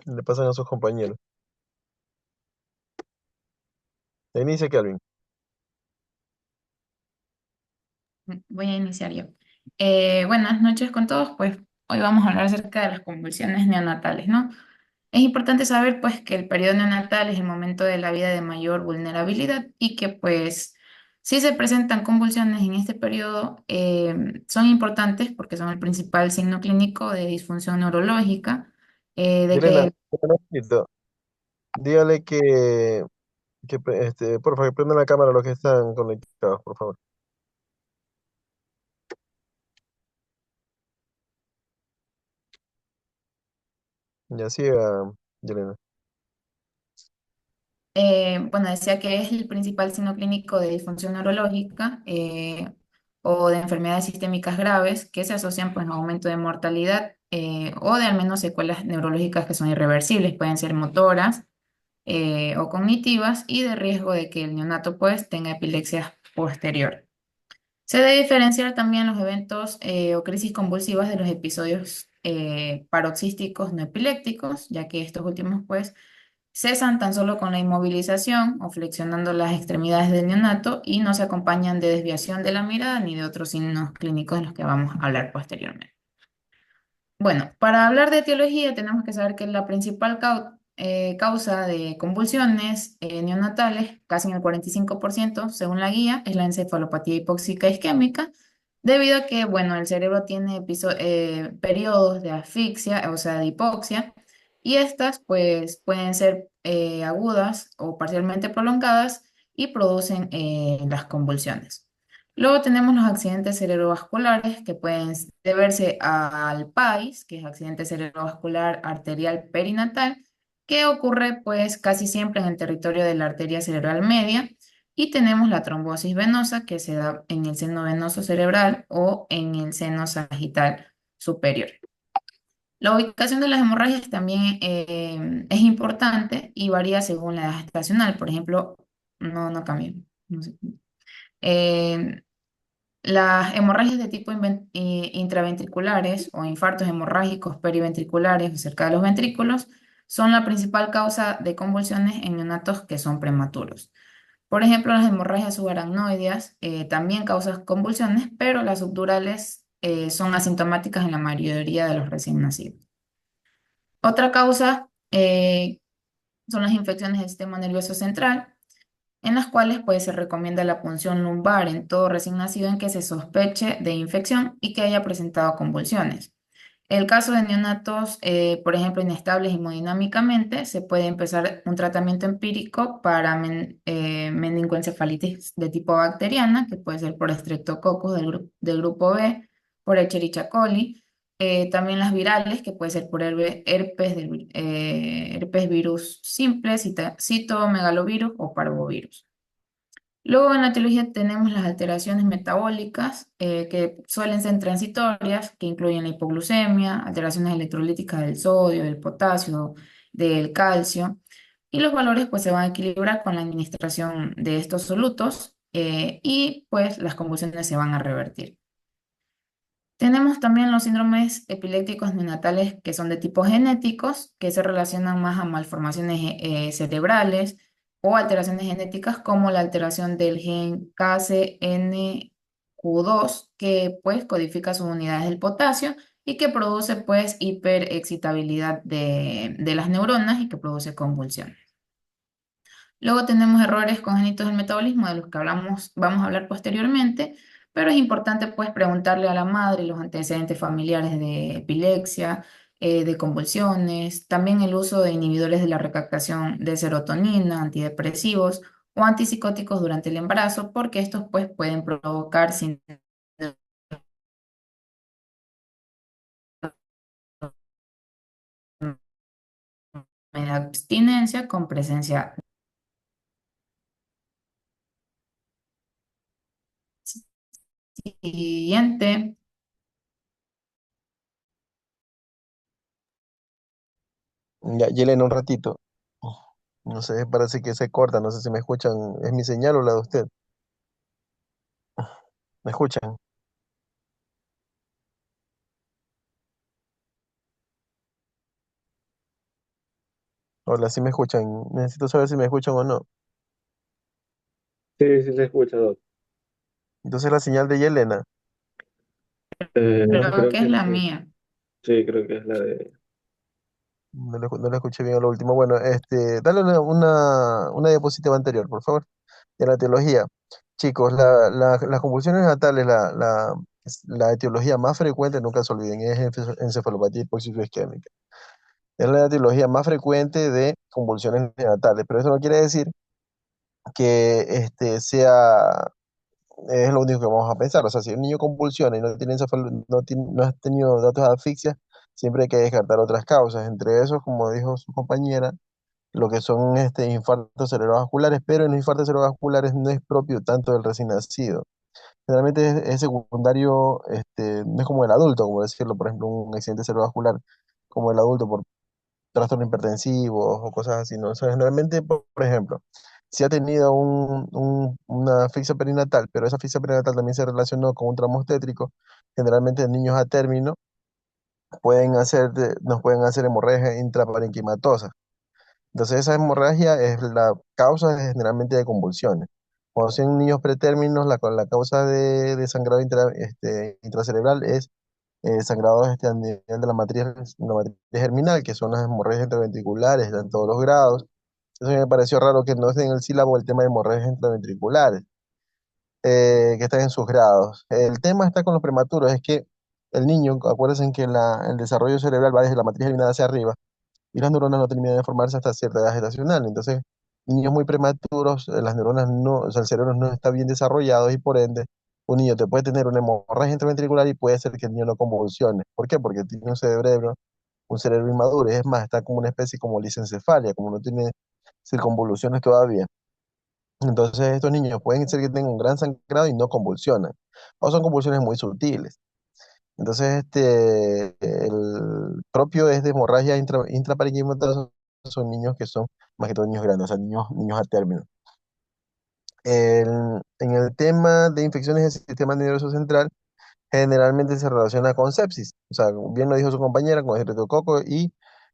Le pasan a sus compañeros. Inicia Kelvin. Voy a iniciar yo. Buenas noches con todos, pues hoy vamos a hablar acerca de las convulsiones neonatales, ¿no? Es importante saber pues que el periodo neonatal es el momento de la vida de mayor vulnerabilidad y que pues si se presentan convulsiones en este periodo son importantes porque son el principal signo clínico de disfunción neurológica, de Yelena, que un momentito. Dígale por favor, que prenda la cámara los que están conectados, por favor. Ya siga, Yelena. Bueno, decía que es el principal signo clínico de disfunción neurológica o de enfermedades sistémicas graves que se asocian pues, a aumento de mortalidad o de al menos secuelas neurológicas que son irreversibles, pueden ser motoras o cognitivas y de riesgo de que el neonato pues tenga epilepsia posterior. Se debe diferenciar también los eventos o crisis convulsivas de los episodios paroxísticos no epilépticos, ya que estos últimos pues cesan tan solo con la inmovilización o flexionando las extremidades del neonato y no se acompañan de desviación de la mirada ni de otros signos clínicos de los que vamos a hablar posteriormente. Bueno, para hablar de etiología tenemos que saber que la principal causa de convulsiones neonatales, casi en el 45% según la guía, es la encefalopatía hipóxica isquémica, debido a que, bueno, el cerebro tiene periodos de asfixia, o sea, de hipoxia, y estas pues pueden ser agudas o parcialmente prolongadas y producen las convulsiones. Luego tenemos los accidentes cerebrovasculares que pueden deberse al PAIS, que es accidente cerebrovascular arterial perinatal, que ocurre pues casi siempre en el territorio de la arteria cerebral media. Y tenemos la trombosis venosa que se da en el seno venoso cerebral o en el seno sagital superior. La ubicación de las hemorragias también es importante y varía según la edad estacional. Por ejemplo, no cambia. No sé. Eh, las hemorragias de tipo intraventriculares o infartos hemorrágicos periventriculares o cerca de los ventrículos son la principal causa de convulsiones en neonatos que son prematuros. Por ejemplo, las hemorragias subaracnoideas también causan convulsiones, pero las subdurales son asintomáticas en la mayoría de los recién nacidos. Otra causa son las infecciones del sistema nervioso central en las cuales pues, se recomienda la punción lumbar en todo recién nacido en que se sospeche de infección y que haya presentado convulsiones. El caso de neonatos, por ejemplo, inestables hemodinámicamente, se puede empezar un tratamiento empírico para meningoencefalitis de tipo bacteriana, que puede ser por estreptococcus del grupo B, por Escherichia coli, también las virales, que puede ser por herpes virus simple, citomegalovirus o parvovirus. Luego en la etiología tenemos las alteraciones metabólicas que suelen ser transitorias, que incluyen la hipoglucemia, alteraciones electrolíticas del sodio, del potasio, del calcio, y los valores pues se van a equilibrar con la administración de estos solutos y pues las convulsiones se van a revertir. Tenemos también los síndromes epilépticos neonatales que son de tipo genéticos, que se relacionan más a malformaciones cerebrales o alteraciones genéticas como la alteración del gen KCNQ2, que pues codifica sus unidades del potasio y que produce pues hiperexcitabilidad de las neuronas y que produce convulsiones. Luego tenemos errores congénitos del metabolismo, de los que vamos a hablar posteriormente, pero es importante pues preguntarle a la madre los antecedentes familiares de epilepsia, de convulsiones, también el uso de inhibidores de la recaptación de serotonina, antidepresivos o antipsicóticos durante el embarazo, porque estos pues pueden provocar síndrome de abstinencia con presencia siguiente. Ya, Yelena, un ratito. No sé, parece que se corta, no sé si me escuchan. ¿Es mi señal o la de usted? ¿Me escuchan? Hola, si me escuchan. Necesito saber si me escuchan o no. Sí, sí se escucha, Doc. Entonces la señal de Yelena, No, Creo creo que es que la sí. mía. Sí, creo que es la de... no la escuché bien a lo último. Bueno, dale una diapositiva anterior, por favor, de la etiología. Chicos, las convulsiones natales, la etiología más frecuente, nunca se olviden, es encefalopatía hipoxico-isquémica. Es la etiología más frecuente de convulsiones neonatales, pero eso no quiere decir que es lo único que vamos a pensar. O sea, si un niño convulsiona y no has tenido datos de asfixia, siempre hay que descartar otras causas. Entre esos, como dijo su compañera, lo que son infartos cerebrovasculares, pero en los infartos cerebrovasculares no es propio tanto del recién nacido. Generalmente es secundario, no es como el adulto, como decirlo, por ejemplo, un accidente cerebrovascular como el adulto por trastornos hipertensivos o cosas así, ¿no? O sea, generalmente, por ejemplo, si ha tenido una asfixia perinatal, pero esa asfixia perinatal también se relacionó con un trauma obstétrico, generalmente en niños a término nos pueden hacer hemorragia intraparenquimatosas. Entonces, esa hemorragia es la causa generalmente de convulsiones. Cuando son niños pretérminos, la causa de sangrado intracerebral es sangrados a nivel de la matriz germinal, que son las hemorragias intraventriculares, están en todos los grados. Eso me pareció raro que no esté en el sílabo el tema de hemorragias intraventriculares, que están en sus grados. El tema está con los prematuros, es que el niño, acuérdense que el desarrollo cerebral va desde la matriz germinal hacia arriba, y las neuronas no terminan de formarse hasta cierta edad gestacional. Entonces, niños muy prematuros, las neuronas no, o sea, el cerebro no está bien desarrollado y por ende, un niño te puede tener una hemorragia intraventricular y puede ser que el niño no convulsione. ¿Por qué? Porque tiene un cerebro inmaduro, y es más, está como una especie como lisencefalia, como no tiene circunvoluciones todavía. Entonces, estos niños pueden ser que tengan un gran sangrado y no convulsionan, o son convulsiones muy sutiles. Entonces, el propio es de hemorragia intraparenquimatosa, son niños que son más que todo niños grandes, o sea, niños a término. En el tema de infecciones del sistema nervioso central, generalmente se relaciona con sepsis, o sea, bien lo dijo su compañera, con estreptococo y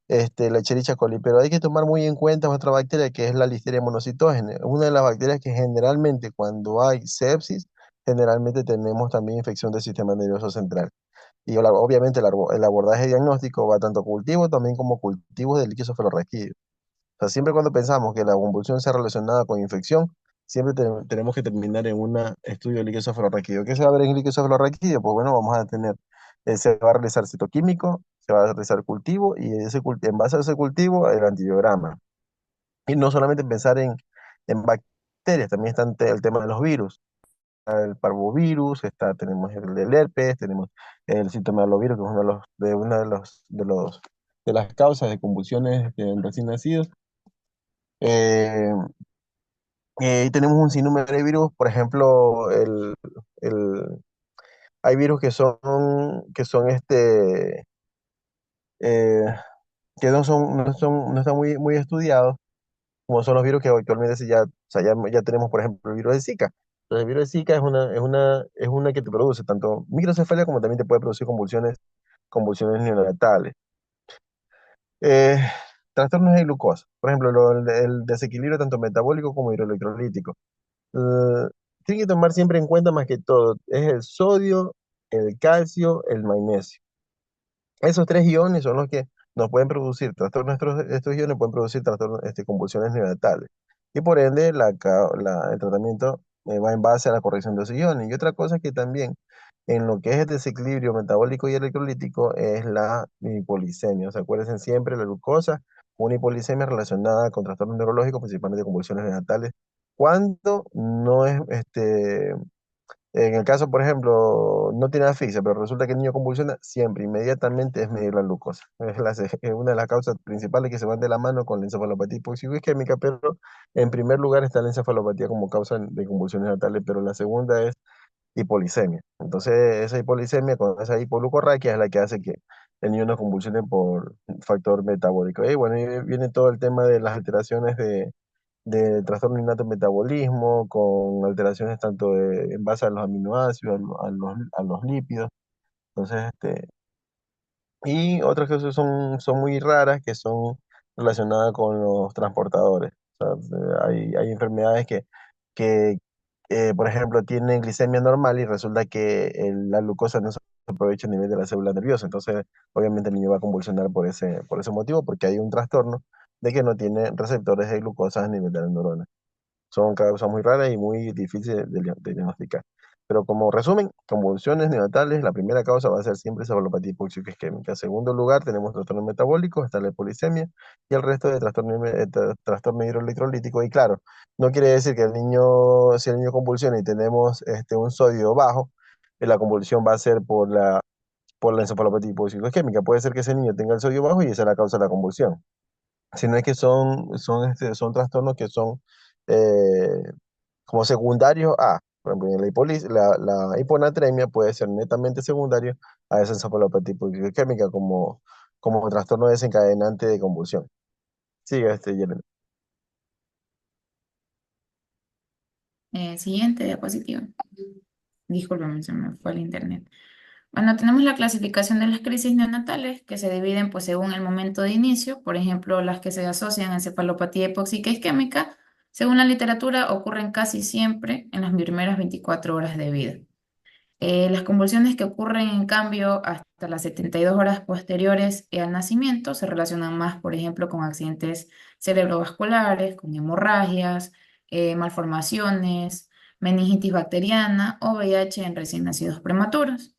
la Escherichia coli, pero hay que tomar muy en cuenta otra bacteria que es la Listeria monocitógena, una de las bacterias que generalmente cuando hay sepsis, generalmente tenemos también infección del sistema nervioso central. Y obviamente el abordaje diagnóstico va tanto a cultivos también como cultivos de líquido cefalorraquídeo. O sea, siempre cuando pensamos que la convulsión sea relacionada con infección, siempre tenemos que terminar en un estudio de líquido cefalorraquídeo. ¿Qué se va a ver en el líquido cefalorraquídeo? Pues bueno, se va a realizar citoquímico, se va a realizar cultivo y en base a ese cultivo el antibiograma. Y no solamente pensar en bacterias, también está el tema de los virus, el parvovirus, tenemos el del herpes, tenemos el citomegalovirus, que es una de las causas de convulsiones en recién nacidos. Eh, y tenemos un sinnúmero de virus, por ejemplo, el, hay virus eh, que no están muy estudiados, como son los virus que actualmente o sea, ya tenemos, por ejemplo, el virus de Zika. Entonces, el virus de Zika es una que te produce tanto microcefalia como también te puede producir convulsiones neonatales. Eh, Trastornos de glucosa, por ejemplo, el desequilibrio tanto metabólico como hidroelectrolítico. Eh, Tienen que tomar siempre en cuenta más que todo, es el sodio, el calcio, el magnesio. Esos tres iones son los que nos pueden producir trastornos, estos iones pueden producir trastornos, convulsiones neonatales. Y por ende, el tratamiento va en base a la corrección de esos iones. Y otra cosa que también, en lo que es el desequilibrio metabólico y electrolítico, es la hipolicemia. O sea, acuérdense siempre la glucosa, una hipoglicemia relacionada con trastornos neurológicos, principalmente convulsiones neonatales, cuando no es en el caso, por ejemplo, no tiene asfixia, pero resulta que el niño convulsiona, siempre, inmediatamente es medir la glucosa. Es una de las causas principales que se van de la mano con la encefalopatía hipoxicosquémica, pero en primer lugar está la encefalopatía como causa de convulsiones natales, pero la segunda es hipolicemia. Entonces, esa hipolicemia con esa hipoglucorraquia es la que hace que el niño no convulsione por factor metabólico. Y bueno, y viene todo el tema de las alteraciones de trastorno innato de metabolismo, con alteraciones tanto en base a los aminoácidos, a los lípidos. Entonces, y otras cosas son muy raras, que son relacionada con los transportadores. O sea, hay enfermedades que por ejemplo, tienen glicemia normal y resulta que la glucosa no se aprovecha a nivel de la célula nerviosa. Entonces, obviamente el niño va a convulsionar por ese motivo, porque hay un trastorno de que no tiene receptores de glucosa a nivel de la neurona. Son causas muy raras y muy difíciles de diagnosticar. Pero como resumen, convulsiones neonatales, la primera causa va a ser siempre cefalopatía hipóxica isquémica. En segundo lugar, tenemos trastornos metabólicos, está la polisemia y el resto de trastorno hidroelectrolítico. Y claro, no quiere decir que el niño, si el niño convulsiona y tenemos un sodio bajo, la convulsión va a ser por la encefalopatía hipóxico isquémica. Puede ser que ese niño tenga el sodio bajo y esa es la causa de la convulsión, sino es que son trastornos que son eh, como secundarios a, por ejemplo, la hiponatremia puede ser netamente secundario a esa encefalopatía hipoglicémica como trastorno desencadenante de convulsión. Sigue Yelena. Siguiente diapositiva. Discúlpame, se me fue el internet. Bueno, tenemos la clasificación de las crisis neonatales que se dividen pues según el momento de inicio, por ejemplo, las que se asocian a encefalopatía hipóxica isquémica, según la literatura, ocurren casi siempre en las primeras 24 horas de vida. Las convulsiones que ocurren en cambio hasta las 72 horas posteriores al nacimiento se relacionan más, por ejemplo, con accidentes cerebrovasculares, con hemorragias, malformaciones, meningitis bacteriana o VIH en recién nacidos prematuros.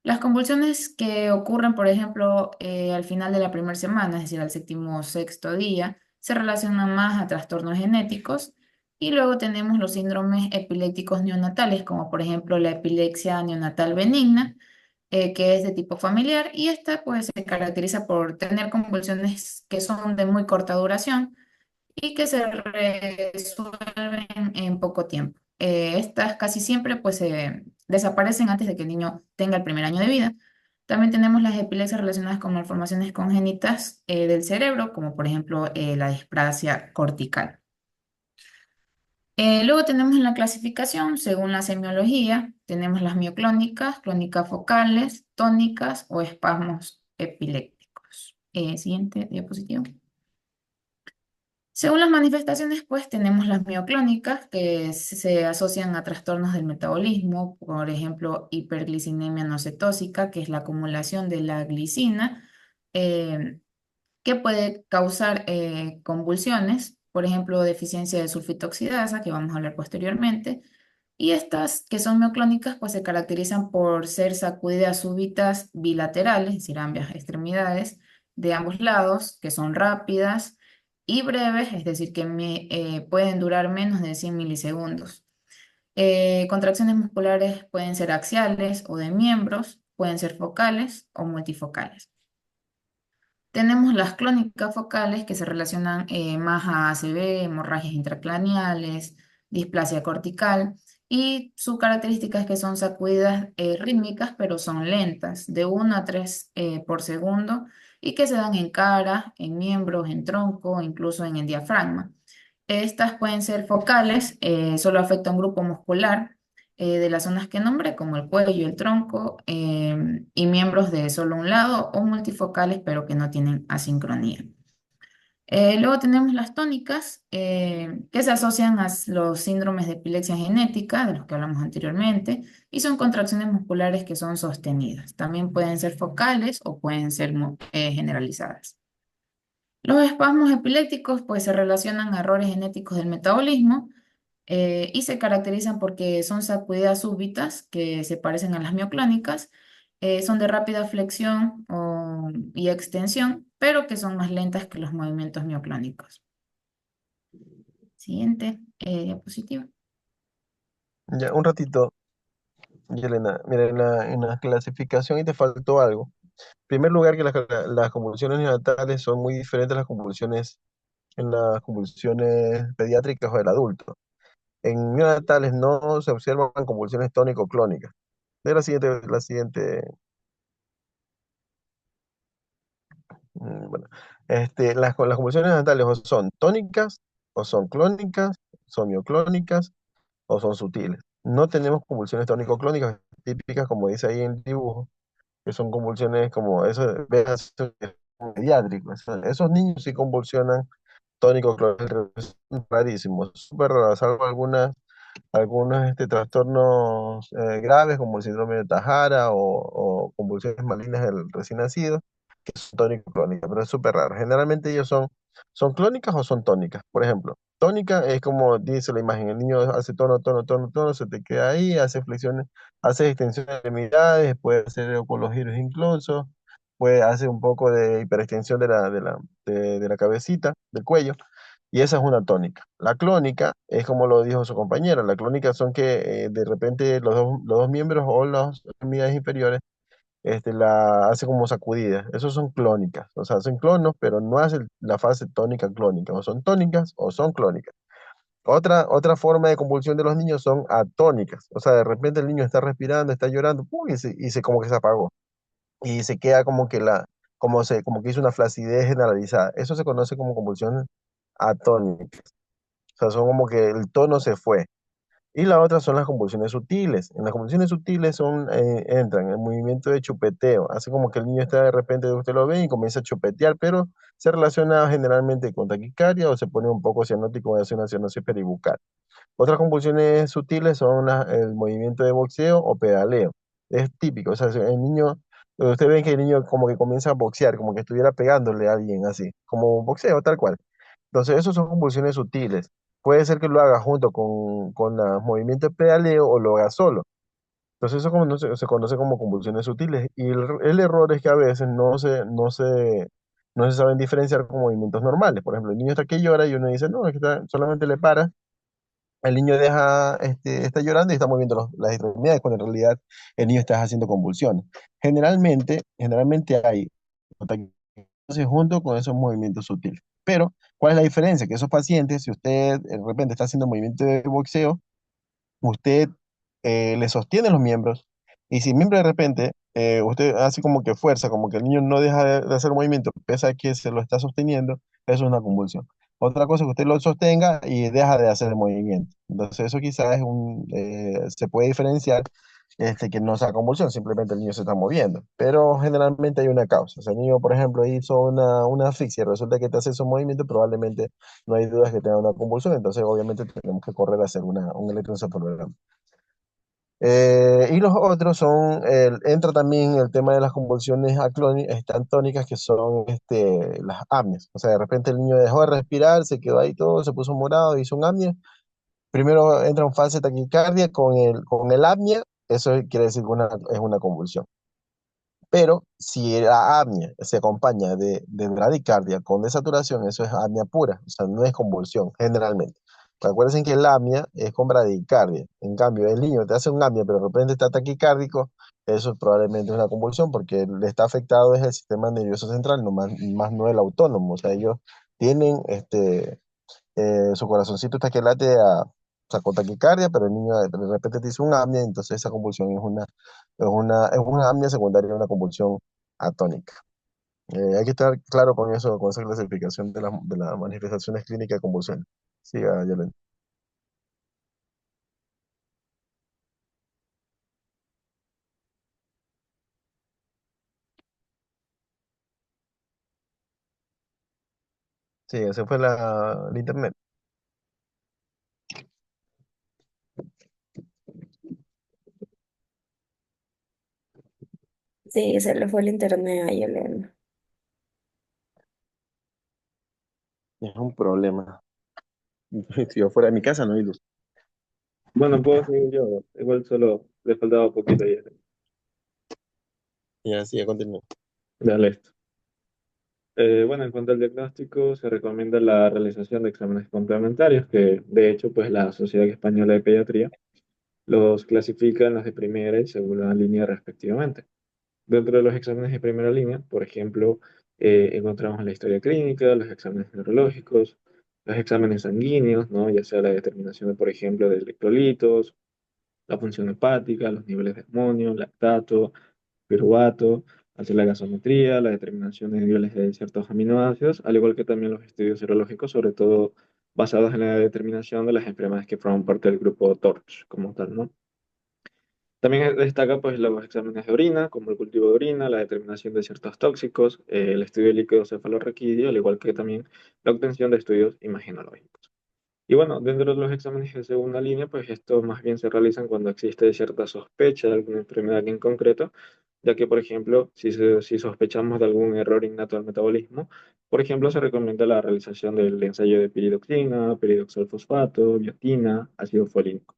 Las convulsiones que ocurren, por ejemplo, al final de la primera semana, es decir, al séptimo o sexto día, se relacionan más a trastornos genéticos. Y luego tenemos los síndromes epilépticos neonatales, como por ejemplo la epilepsia neonatal benigna, que es de tipo familiar, y esta pues se caracteriza por tener convulsiones que son de muy corta duración y que se resuelven en poco tiempo. Estas casi siempre pues desaparecen antes de que el niño tenga el primer año de vida. También tenemos las epilepsias relacionadas con malformaciones congénitas del cerebro, como por ejemplo la displasia cortical. Luego tenemos en la clasificación, según la semiología, tenemos las mioclónicas, clónicas focales, tónicas o espasmos epilépticos. Siguiente diapositiva. Según las manifestaciones, pues tenemos las mioclónicas que se asocian a trastornos del metabolismo, por ejemplo, hiperglicinemia no cetósica, que es la acumulación de la glicina, eh, que puede causar convulsiones, por ejemplo, deficiencia de sulfito oxidasa, que vamos a hablar posteriormente. Y estas que son mioclónicas, pues se caracterizan por ser sacudidas súbitas bilaterales, es decir, ambas extremidades de ambos lados, que son rápidas y breves, es decir, que pueden durar menos de 100 milisegundos. Contracciones musculares pueden ser axiales o de miembros, pueden ser focales o multifocales. Tenemos las clónicas focales que se relacionan más a ACV, hemorragias intracraneales, displasia cortical y su característica es que son sacudidas rítmicas pero son lentas, de 1 a 3 por segundo y que se dan en cara, en miembros, en tronco, incluso en el diafragma. Estas pueden ser focales, solo afecta a un grupo muscular de las zonas que nombré, como el cuello, el tronco, y miembros de solo un lado, o multifocales, pero que no tienen asincronía. Luego tenemos las tónicas, que se asocian a los síndromes de epilepsia genética, de los que hablamos anteriormente, y son contracciones musculares que son sostenidas. También pueden ser focales o pueden ser generalizadas. Los espasmos epilépticos pues se relacionan a errores genéticos del metabolismo y se caracterizan porque son sacudidas súbitas que se parecen a las mioclónicas, son de rápida flexión y extensión, pero que son más lentas que los movimientos mioclónicos. Siguiente diapositiva. Ya, un ratito, Yelena. Mira, en la clasificación y te faltó algo. En primer lugar, que las convulsiones neonatales son muy diferentes a las convulsiones pediátricas o del adulto. En neonatales no se observan convulsiones tónico-clónicas. De bueno, las convulsiones neonatales o son tónicas, o son clónicas, son mioclónicas, o son sutiles. No tenemos convulsiones tónico-clónicas típicas, como dice ahí en el dibujo, que son convulsiones como eso, pediátrico. Esos niños sí convulsionan tónico clorhidrato, es rarísimo, súper raro, salvo algunos trastornos graves como el síndrome de Tajara o convulsiones malignas del recién nacido, que son tónico-clónicas, pero es súper raro. Generalmente ellos son clónicas o son tónicas. Por ejemplo, tónica es como dice la imagen, el niño hace tono, tono, tono, tono, se te queda ahí, hace flexiones, hace extensiones de extremidades, puede hacer oculogiros incluso, puede hacer un poco de hiperextensión de la cabecita, del cuello, y esa es una tónica. La clónica es como lo dijo su compañera, la clónica son que de repente los dos miembros o las extremidades inferiores la hace como sacudidas. Esos son clónicas, o sea, hacen clonos, pero no hacen la fase tónica clónica, o son tónicas o son clónicas. Otra forma de convulsión de los niños son atónicas, o sea, de repente el niño está respirando, está llorando, ¡pum! Y se como que se apagó y se queda como que hizo una flacidez generalizada. Eso se conoce como convulsiones atónicas. O sea, son como que el tono se fue. Y la otra son las convulsiones sutiles. En las convulsiones sutiles entran el movimiento de chupeteo. Hace como que el niño está de repente, usted lo ve y comienza a chupetear, pero se relaciona generalmente con taquicardia o se pone un poco cianótico y hace una cianosis peribucal. Otras convulsiones sutiles son el movimiento de boxeo o pedaleo. Es típico, o sea, el niño, usted ve que el niño como que comienza a boxear, como que estuviera pegándole a alguien así, como boxeo, tal cual. Entonces, esos son convulsiones sutiles. Puede ser que lo haga junto con los movimientos de pedaleo o lo haga solo. Entonces, eso como se conoce como convulsiones sutiles. Y el error es que a veces no se saben diferenciar con movimientos normales. Por ejemplo, el niño está que llora y uno dice, no, es que solamente le para, el niño está llorando y está moviendo las extremidades, cuando en realidad el niño está haciendo convulsiones. Generalmente hay taquicardia junto con esos movimientos sutiles. Pero, ¿cuál es la diferencia? Que esos pacientes, si usted de repente está haciendo movimiento de boxeo, usted le sostiene los miembros y si el miembro de repente usted hace como que fuerza, como que el niño no deja de hacer movimiento, pese a que se lo está sosteniendo, eso es una convulsión. Otra cosa es que usted lo sostenga y deja de hacer el movimiento. Entonces eso quizás se puede diferenciar que no sea convulsión, simplemente el niño se está moviendo. Pero generalmente hay una causa. O sea, el niño, por ejemplo, hizo una asfixia, resulta que te hace esos movimientos, probablemente no hay dudas que tenga una convulsión, entonces obviamente tenemos que correr a hacer un electroencefalograma. Y los otros entra también el tema de las convulsiones tónicas, que son las apneas. O sea, de repente el niño dejó de respirar, se quedó ahí todo, se puso morado, hizo un apnea. Primero entra en fase de taquicardia con el apnea, eso quiere decir que es una convulsión. Pero si la apnea se acompaña de bradicardia con desaturación, eso es apnea pura, o sea, no es convulsión, generalmente. Acuérdense que la apnea es con bradicardia. En cambio, el niño te hace un apnea, pero de repente está taquicárdico, eso probablemente es una convulsión porque le está afectado es el sistema nervioso central, más no el autónomo. O sea, ellos tienen su corazoncito está que late o sea, con taquicardia, pero el niño de repente te hizo un apnea, entonces esa convulsión es una apnea secundaria a una convulsión atónica. Hay que estar claro con eso, con esa clasificación de las manifestaciones clínicas de convulsiones. Siga, Yolanda. Sí, ese fue el internet. Sí, se le fue el internet a Yolanda. Es un problema. Si yo fuera de mi casa, no hay luz. Bueno, puedo seguir yo. Igual solo le faltaba poquito y ya. Y así, a continuar. Dale esto. Bueno, en cuanto al diagnóstico, se recomienda la realización de exámenes complementarios, que de hecho, pues la Sociedad Española de Pediatría los clasifica en los de primera y segunda línea respectivamente. Dentro de los exámenes de primera línea, por ejemplo, encontramos la historia clínica, los exámenes neurológicos, los exámenes sanguíneos, ¿no? Ya sea la determinación, por ejemplo, de electrolitos, la función hepática, los niveles de amonio, lactato, piruvato, hacer la gasometría, la determinación de niveles de ciertos aminoácidos, al igual que también los estudios serológicos, sobre todo basados en la determinación de las enfermedades que forman parte del grupo TORCH, como tal, ¿no? También destaca pues los exámenes de orina, como el cultivo de orina, la determinación de ciertos tóxicos, el estudio de líquido cefalorraquídeo, al igual que también la obtención de estudios imagenológicos. Y bueno, dentro de los exámenes de segunda línea, pues estos más bien se realizan cuando existe cierta sospecha de alguna enfermedad en concreto, ya que, por ejemplo, si sospechamos de algún error innato del metabolismo, por ejemplo, se recomienda la realización del ensayo de piridoxina, piridoxalfosfato, biotina, ácido fólico.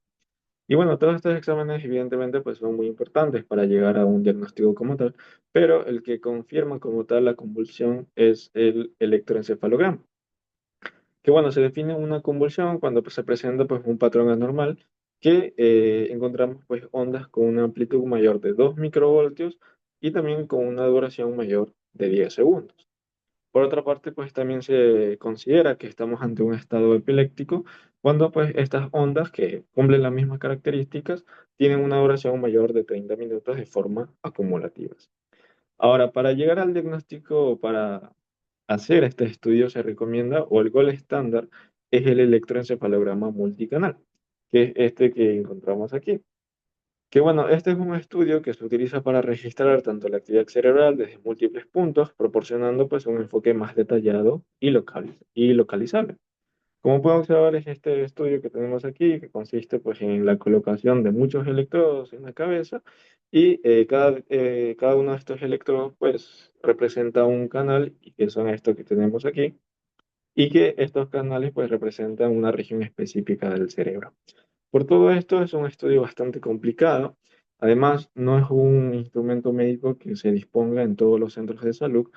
Y bueno, todos estos exámenes evidentemente pues son muy importantes para llegar a un diagnóstico como tal, pero el que confirma como tal la convulsión es el electroencefalograma, que bueno, se define una convulsión cuando pues, se presenta pues un patrón anormal que encontramos pues ondas con una amplitud mayor de 2 microvoltios y también con una duración mayor de 10 segundos. Por otra parte, pues también se considera que estamos ante un estado epiléptico cuando pues estas ondas que cumplen las mismas características tienen una duración mayor de 30 minutos de forma acumulativa. Ahora, para llegar al diagnóstico, para hacer este estudio se recomienda o el gol estándar es el electroencefalograma multicanal, que es este que encontramos aquí. Que bueno, este es un estudio que se utiliza para registrar tanto la actividad cerebral desde múltiples puntos, proporcionando pues un enfoque más detallado y localizable. Como pueden observar es este estudio que tenemos aquí, que consiste pues en la colocación de muchos electrodos en la cabeza y cada uno de estos electrodos pues representa un canal, y que son estos que tenemos aquí, y que estos canales pues representan una región específica del cerebro. Por todo esto es un estudio bastante complicado. Además, no es un instrumento médico que se disponga en todos los centros de salud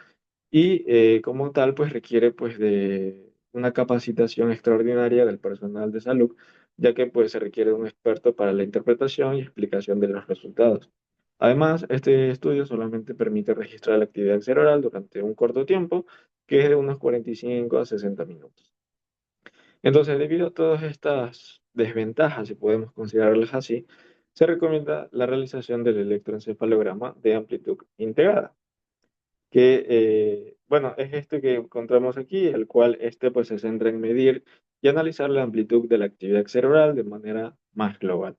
y como tal, pues requiere pues de una capacitación extraordinaria del personal de salud, ya que pues se requiere de un experto para la interpretación y explicación de los resultados. Además, este estudio solamente permite registrar la actividad cerebral durante un corto tiempo, que es de unos 45 a 60 minutos. Entonces, debido a todas estas desventajas, si podemos considerarlas así, se recomienda la realización del electroencefalograma de amplitud integrada, que, bueno, es este que encontramos aquí, el cual este pues se centra en medir y analizar la amplitud de la actividad cerebral de manera más global.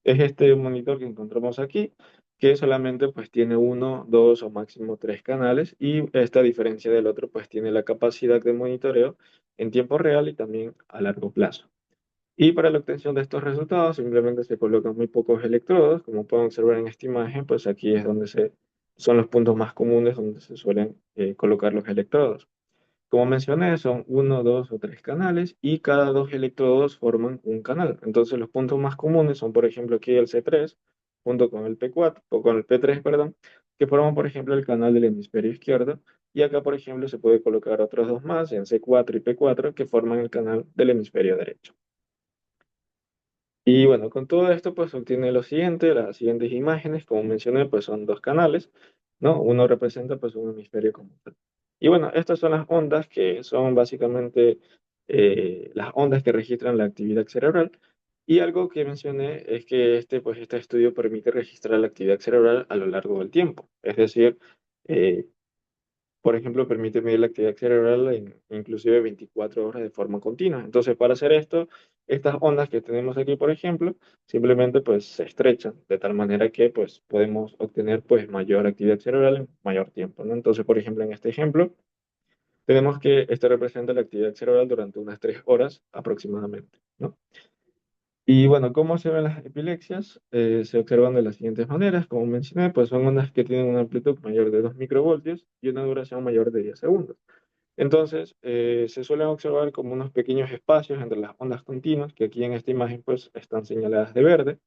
Es este monitor que encontramos aquí, que solamente pues tiene uno, dos o máximo tres canales y esta a diferencia del otro pues tiene la capacidad de monitoreo en tiempo real y también a largo plazo. Y para la obtención de estos resultados simplemente se colocan muy pocos electrodos, como pueden observar en esta imagen, pues aquí es donde son los puntos más comunes donde se suelen colocar los electrodos. Como mencioné, son uno, dos o tres canales y cada dos electrodos forman un canal. Entonces los puntos más comunes son, por ejemplo, aquí el C3 junto con el P4, o con el P3, perdón, que forman, por ejemplo, el canal del hemisferio izquierdo. Y acá, por ejemplo, se puede colocar otros dos más, en C4 y P4, que forman el canal del hemisferio derecho. Y bueno, con todo esto pues obtiene lo siguiente, las siguientes imágenes, como mencioné, pues son dos canales, ¿no? Uno representa pues un hemisferio como tal. Y bueno, estas son las ondas que son básicamente las ondas que registran la actividad cerebral. Y algo que mencioné es que este estudio permite registrar la actividad cerebral a lo largo del tiempo. Es decir, eh, por ejemplo, permite medir la actividad cerebral en inclusive 24 horas de forma continua. Entonces, para hacer esto, estas ondas que tenemos aquí, por ejemplo, simplemente pues se estrechan de tal manera que pues podemos obtener pues mayor actividad cerebral en mayor tiempo, ¿no? Entonces, por ejemplo, en este ejemplo, tenemos que esto representa la actividad cerebral durante unas 3 horas aproximadamente, ¿no? Y bueno, ¿cómo se ven las epilepsias? Se observan de las siguientes maneras. Como mencioné, pues son ondas que tienen una amplitud mayor de 2 microvoltios y una duración mayor de 10 segundos. Entonces, se suelen observar como unos pequeños espacios entre las ondas continuas, que aquí en esta imagen pues están señaladas de verde,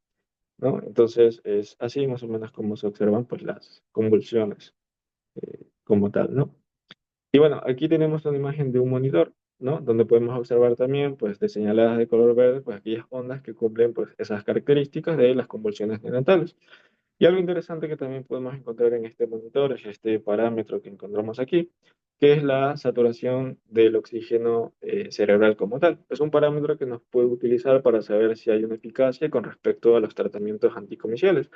¿no? Entonces, es así más o menos como se observan pues las convulsiones como tal, ¿no? Y bueno, aquí tenemos una imagen de un monitor, ¿no? Donde podemos observar también, pues, de señaladas de color verde, pues, aquellas ondas que cumplen, pues, esas características de las convulsiones neonatales. Y algo interesante que también podemos encontrar en este monitor es este parámetro que encontramos aquí, que es la saturación del oxígeno cerebral como tal. Es un parámetro que nos puede utilizar para saber si hay una eficacia con respecto a los tratamientos anticomiciales.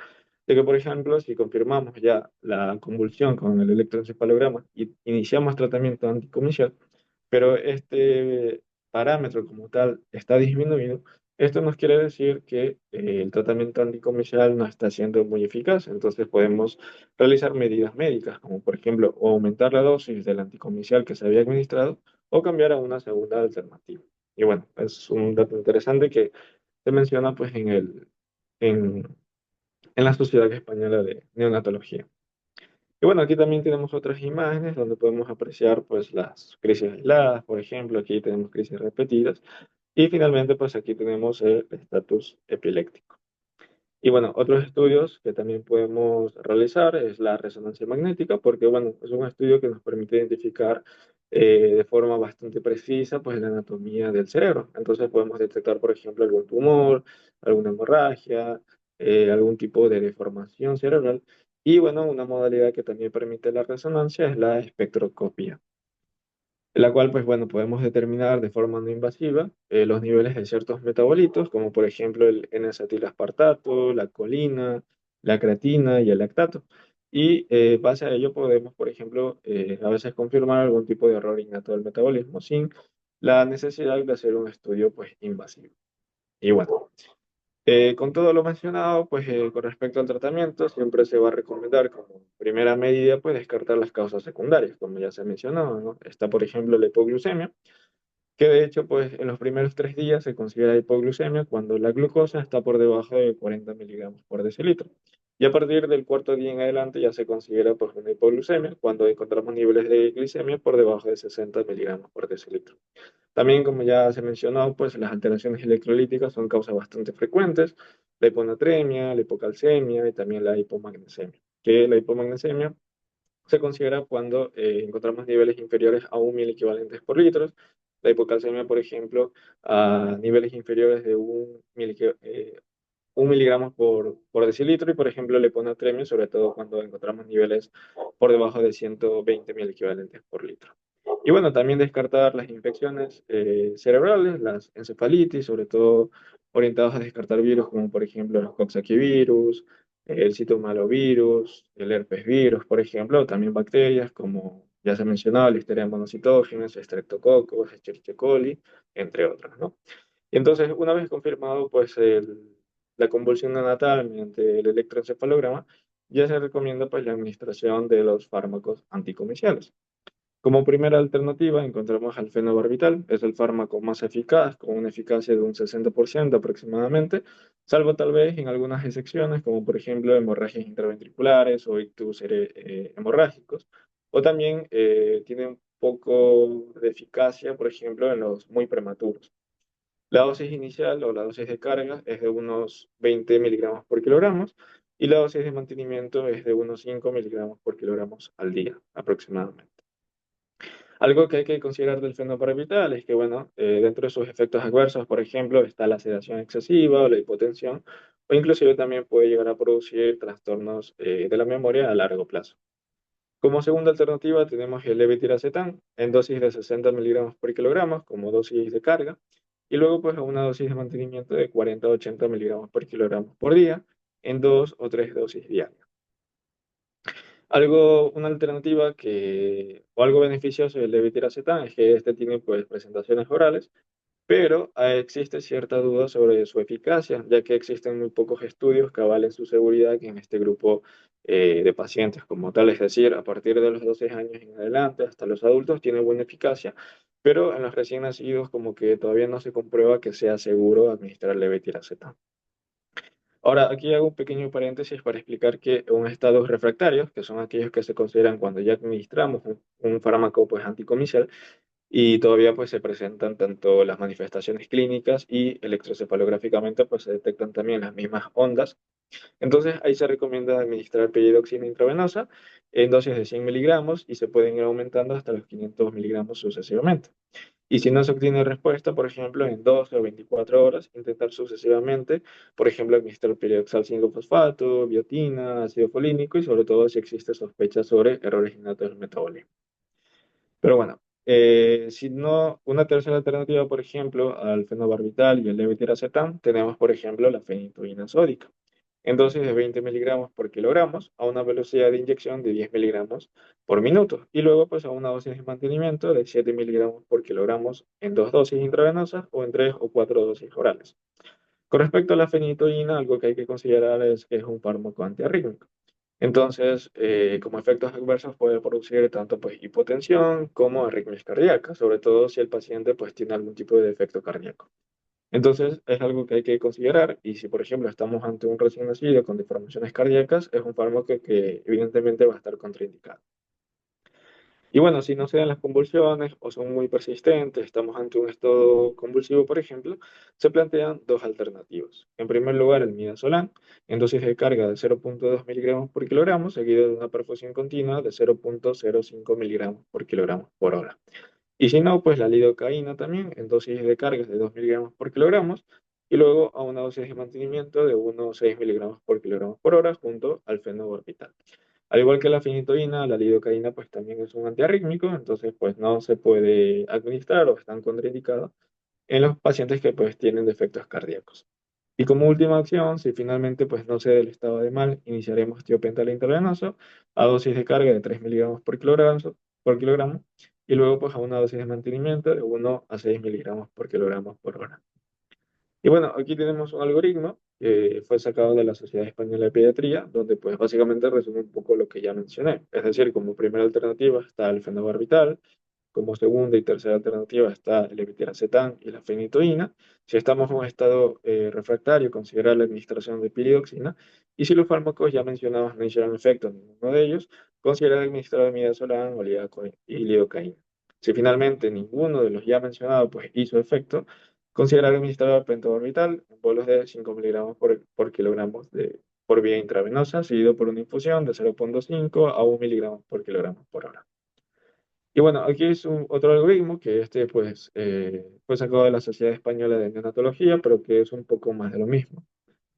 De que, por ejemplo, si confirmamos ya la convulsión con el electroencefalograma y iniciamos tratamiento anticomicial, pero este parámetro como tal está disminuido, Esto nos quiere decir que el tratamiento anticomisaral no está siendo muy eficaz, entonces podemos realizar medidas médicas, como por ejemplo o aumentar la dosis del anticomisaral que se había administrado o cambiar a una segunda alternativa. Y bueno, es un dato interesante que se menciona pues en, en la Sociedad Española de Neonatología. Y bueno, aquí también tenemos otras imágenes donde podemos apreciar pues las crisis aisladas, por ejemplo, aquí tenemos crisis repetidas y finalmente pues aquí tenemos el estatus epiléptico. Y bueno, otros estudios que también podemos realizar es la resonancia magnética, porque bueno, es un estudio que nos permite identificar de forma bastante precisa pues la anatomía del cerebro. Entonces podemos detectar, por ejemplo, algún tumor, alguna hemorragia, algún tipo de deformación cerebral. Y bueno, una modalidad que también permite la resonancia es la espectroscopia, en la cual, pues bueno, podemos determinar de forma no invasiva los niveles de ciertos metabolitos, como por ejemplo el N-acetilaspartato, la colina, la creatina y el lactato. Y base a ello podemos, por ejemplo, a veces confirmar algún tipo de error innato del metabolismo sin la necesidad de hacer un estudio, pues, invasivo. Y bueno, con todo lo mencionado, pues con respecto al tratamiento, siempre se va a recomendar como primera medida, pues descartar las causas secundarias, como ya se mencionó, ¿no? Está, por ejemplo, la hipoglucemia, que de hecho, pues en los primeros 3 días se considera hipoglucemia cuando la glucosa está por debajo de 40 miligramos por decilitro. Y a partir del cuarto día en adelante ya se considera pues una hipoglucemia cuando encontramos niveles de glicemia por debajo de 60 miligramos por decilitro. También, como ya se mencionó, pues las alteraciones electrolíticas son causas bastante frecuentes, la hiponatremia, la hipocalcemia y también la hipomagnesemia. Que la hipomagnesemia se considera cuando encontramos niveles inferiores a 1.000 equivalentes por litro. La hipocalcemia, por ejemplo, a niveles inferiores de 1 miligramos por decilitro y, por ejemplo, la hiponatremia, sobre todo cuando encontramos niveles por debajo de 120.000 equivalentes por litro. Y bueno, también descartar las infecciones cerebrales, las encefalitis, sobre todo orientados a descartar virus como por ejemplo los coxsackievirus, el citomegalovirus, el herpes virus, por ejemplo, también bacterias como ya se mencionaba, Listeria monocytogenes, Streptococcus, Escherichia coli, entre otras, ¿no? Y entonces, una vez confirmado pues la convulsión neonatal mediante el electroencefalograma, ya se recomienda pues la administración de los fármacos anticomisales. Como primera alternativa encontramos al fenobarbital, es el fármaco más eficaz, con una eficacia de un 60% aproximadamente, salvo tal vez en algunas excepciones, como por ejemplo hemorragias intraventriculares o ictus hemorrágicos, o también tiene un poco de eficacia, por ejemplo, en los muy prematuros. La dosis inicial o la dosis de carga es de unos 20 miligramos por kilogramos y la dosis de mantenimiento es de unos 5 miligramos por kilogramos al día aproximadamente. Algo que hay que considerar del fenobarbital es que, bueno, dentro de sus efectos adversos, por ejemplo, está la sedación excesiva o la hipotensión, o inclusive también puede llegar a producir trastornos de la memoria a largo plazo. Como segunda alternativa tenemos el levetiracetam en dosis de 60 miligramos por kilogramo como dosis de carga y luego pues a una dosis de mantenimiento de 40 a 80 miligramos por kilogramo por día en 2 o 3 dosis diarias. Una alternativa o algo beneficioso del levetiracetam es que este tiene pues presentaciones orales, pero existe cierta duda sobre su eficacia, ya que existen muy pocos estudios que avalen su seguridad en este grupo de pacientes como tal, es decir, a partir de los 12 años en adelante hasta los adultos tiene buena eficacia, pero en los recién nacidos como que todavía no se comprueba que sea seguro administrar levetiracetam. Ahora, aquí hago un pequeño paréntesis para explicar que un estados refractarios, que son aquellos que se consideran cuando ya administramos un fármaco pues anticomisario, y todavía pues se presentan tanto las manifestaciones clínicas y electrocefalográficamente pues se detectan también las mismas ondas. Entonces ahí se recomienda administrar peridoxina intravenosa en dosis de 100 miligramos y se pueden ir aumentando hasta los 500 miligramos sucesivamente. Y si no se obtiene respuesta, por ejemplo, en 12 o 24 horas, intentar sucesivamente, por ejemplo, administrar piridoxal 5-fosfato, biotina, ácido folínico y sobre todo si existe sospecha sobre errores innatos del metabolismo. Pero bueno, si no, una tercera alternativa, por ejemplo, al fenobarbital y el levetiracetam, tenemos, por ejemplo, la fenitoína sódica. en dosis de 20 miligramos por kilogramos a una velocidad de inyección de 10 miligramos por minuto y luego pues a una dosis de mantenimiento de 7 miligramos por kilogramos en dos dosis intravenosas o en tres o cuatro dosis orales. Con respecto a la fenitoína, algo que hay que considerar es que es un fármaco antiarrítmico. Entonces, como efectos adversos puede producir tanto pues hipotensión como arritmias cardíacas, sobre todo si el paciente pues tiene algún tipo de defecto cardíaco. Entonces, es algo que hay que considerar y si por ejemplo estamos ante un recién nacido con deformaciones cardíacas, es un fármaco que evidentemente va a estar contraindicado. Y bueno, si no se dan las convulsiones o son muy persistentes, estamos ante un estado convulsivo, por ejemplo, se plantean dos alternativas. En primer lugar, el midazolam, en dosis de carga de 0,2 miligramos por kilogramo, seguido de una perfusión continua de 0,05 miligramos por kilogramo por hora. Y si no, pues la lidocaína también, en dosis de cargas de 2 miligramos por kilogramo, y luego a una dosis de mantenimiento de 1,6 miligramos por kilogramo por hora, junto al fenobarbital. Al igual que la fenitoína, la lidocaína pues también es un antiarrítmico, entonces pues no se puede administrar o están contraindicados en los pacientes que pues tienen defectos cardíacos. Y como última opción, si finalmente pues no se da el estado de mal, iniciaremos tiopental intravenoso a dosis de carga de 3 miligramos por kilogramo y luego pues a una dosis de mantenimiento de 1 a 6 miligramos por kilogramo por hora. Y bueno, aquí tenemos un algoritmo que fue sacado de la Sociedad Española de Pediatría, donde pues básicamente resume un poco lo que ya mencioné. Es decir, como primera alternativa está el fenobarbital, como segunda y tercera alternativa está el levetiracetam y la fenitoína. Si estamos en un estado refractario, considerar la administración de piridoxina. Y si los fármacos ya mencionados no hicieron efecto en ninguno de ellos, considerar administrar midazolam o y lidocaína. Si finalmente ninguno de los ya mencionados pues, hizo efecto, considerar administrar pentobarbital en bolos de 5 miligramos por kilogramo por vía intravenosa, seguido por una infusión de 0,5 a 1 miligramo por kilogramo por hora. Y bueno, aquí es otro algoritmo que pues fue sacado de la Sociedad Española de Neonatología, pero que es un poco más de lo mismo.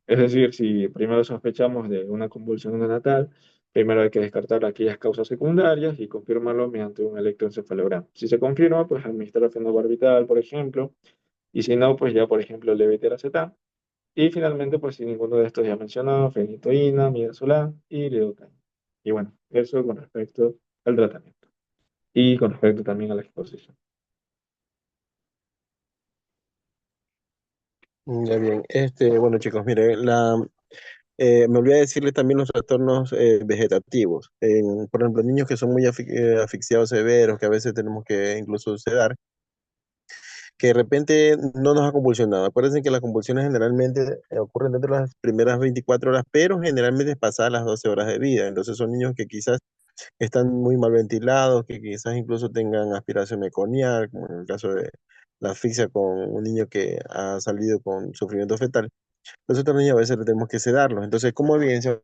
Es decir, si primero sospechamos de una convulsión neonatal, primero hay que descartar aquellas causas secundarias y confirmarlo mediante un electroencefalograma. Si se confirma, pues administrar fenobarbital, por ejemplo, y si no, pues ya, por ejemplo, levetiracetam. Y finalmente, pues si ninguno de estos ya mencionado, fenitoína, midazolam y lidocaína. Y bueno, eso con respecto al tratamiento y con respecto también a la exposición. Ya bien, bueno chicos, mire, me olvidé decirles también los trastornos vegetativos. Por ejemplo, niños que son muy asfixiados severos, que a veces tenemos que incluso sedar, que de repente no nos ha convulsionado. Acuérdense que las convulsiones generalmente ocurren dentro de las primeras 24 horas, pero generalmente pasadas las 12 horas de vida. Entonces son niños que quizás están muy mal ventilados, que quizás incluso tengan aspiración meconial, como en el caso de la asfixia con un niño que ha salido con sufrimiento fetal. Nosotros niños a veces tenemos que sedarlos. Entonces, como evidencia,